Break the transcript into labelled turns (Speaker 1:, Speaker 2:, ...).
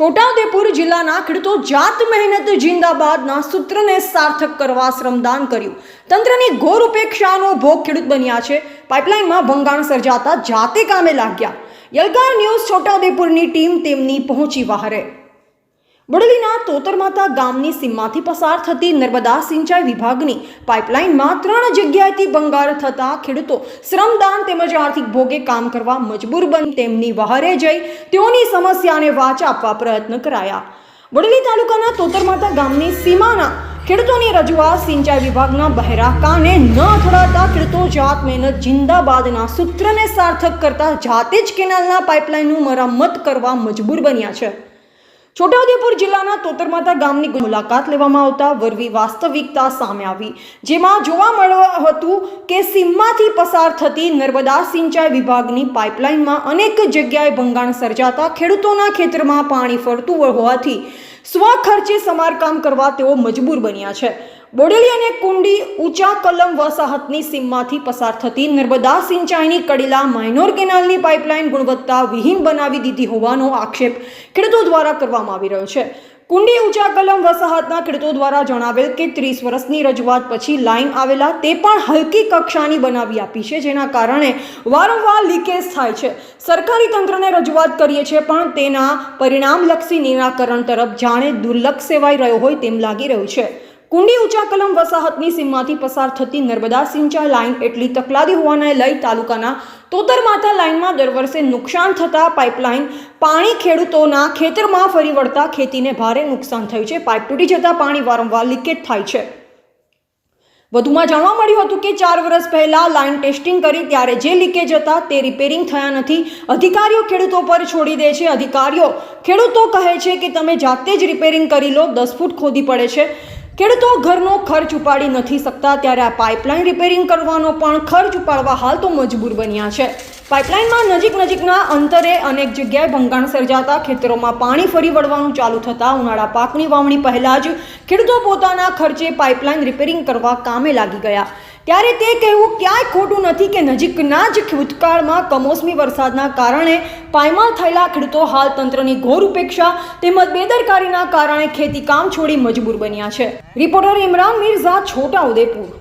Speaker 1: છોટાઉદેપુર જિલ્લાના ખેડૂતો જાત મહેનત જિંદાબાદના સૂત્રને સાર્થક કરવા શ્રમદાન કર્યું. તંત્રની ઘોર ઉપેક્ષાનો ભોગ ખેડૂત બન્યા છે. પાઇપલાઇનમાં ભંગાણ સર્જાતા જાતે કામે લાગ્યા. યલકાર ન્યૂઝ છોટાઉદેપુરની ટીમ તેમની પહોંચી વહારે. બોડેલીના તોતરમાતા ગામની સીમમાંથી પસાર થતી નર્મદા સિંચાઈ વિભાગની પાઇપલાઇનમાં 3 જગ્યાએથી ભંગાર થતા ખેડૂતો શ્રમદાન તેમજ આર્થિક ભોગે કામ કરવા મજબૂર બની તેમની વહારે જઈ તેઓની સમસ્યાને વાચા આપવા પ્રયત્ન કરાયા. બોડેલી તાલુકાના તોતરમાતા ગામની સીમાના ખેડૂતોની રજૂઆત સિંચાઈ વિભાગના બહેરા કાને ન અથડાતા ખેડૂતો જાત મહેનત જિંદાબાદના સૂત્રને સાર્થક કરતા જાતે જ કેનાલના પાઇપલાઇનનું મરામત કરવા મજબૂર બન્યા છે. છોટાઉદેપુર જિલ્લાના તોતરમાતા ગામની મુલાકાત લેવામાં આવતા વરવી વાસ્તવિકતા સામે આવી, જેમાં જોવા મળ્યું હતું કે સીમમાંથી પસાર થતી નર્મદા સિંચાઈ વિભાગની પાઇપલાઇનમાં અનેક જગ્યાએ ભંગાણ સર્જાતા ખેડૂતોના ખેતરમાં પાણી ફરતું હોવાથી સ્વખર્ચે સમારકામ કરવા તેઓ મજબૂર બન્યા છે. બોડેલી અને કુંડી ઊંચા કલમ વસાહતની સીમમાંથી પસાર થતી નર્મદા સિંચાઈની કડીલા માઇનોર કેનાલની પાઇપલાઇન ગુણવત્તા વિહીન બનાવી દીધી હોવાનો આક્ષેપ ખેડૂતો દ્વારા કરવામાં આવી રહ્યો છે. કુંડી ઊંચા કલમ વસાહતના ખેડૂતો દ્વારા જણાવેલ કે 30 વર્ષની રજૂઆત પછી લાઇન આવેલા તે પણ હલકી કક્ષાની બનાવી આપી છે, જેના કારણે વારંવાર લીકેજ થાય છે. સરકારી તંત્રને રજૂઆત કરીએ છીએ, પણ તેના પરિણામલક્ષી નિરાકરણ તરફ જાણે દુર્લક્ષ સેવાઈ રહ્યો હોય તેમ લાગી રહ્યું છે. કુંડી ઊંચા કલમ વસાહતની સીમમાંથી પસાર થતી નર્મદા સિંચાઈ લાઇન એટલી તકલાદી હોવાને લઈ તાલુકાના તોતરમાતા લાઇનમાં દર વર્ષે નુકસાન થતા પાઇપલાઇન પાણી ખેડૂતોના ખેતરમાં ફરી વળતા ખેતીને ભારે નુકસાન થયું છે. પાઇપ તૂટી જતા પાણી વારંવાર લીકેજ થાય છે. વધુમાં જાણવા મળ્યું હતું કે 4 વર્ષ પહેલા લાઇન ટેસ્ટિંગ કરી ત્યારે જે લીકેજ હતા તે રિપેરિંગ થયા નથી. અધિકારીઓ ખેડૂતો પર છોડી દે છે. અધિકારીઓ ખેડૂતો કહે છે કે તમે જાતે જ રિપેરિંગ કરી લો. 10 ફૂટ ખોદી પડે છે. ખેડૂતો ઘરનો ખર્ચ ઉપાડી નથી શકતા, ત્યારે આ પાઇપલાઇન રિપેરિંગ કરવાનો પણ ખર્ચ ઉપાડવા હાલ તો મજબૂર બન્યા છે. પાઇપલાઇનમાં નજીકના અંતરે અનેક જગ્યાએ ભંગાણ સર્જાતા ખેતરોમાં પાણી ફરી વળવાનું ચાલુ થતાં ઉનાળા પાકની વાવણી પહેલાં જ ખેડૂતો પોતાના ખર્ચે પાઇપલાઇન રિપેરિંગ કરવા કામે લાગી ગયા. ત્યારે તે કહેવું ક્યાંય ખોટું નથી કે નજીકના જ ભૂતકાળમાં કમોસમી વરસાદના કારણે પાયમાલ થયેલા ખેડૂતો હાલ તંત્રની ઘોર ઉપેક્ષા તેમજ બેદરકારીના કારણે ખેતી કામ છોડી મજબૂર બન્યા છે. રિપોર્ટર ઇમરાન મિર્ઝા, છોટાઉદેપુર.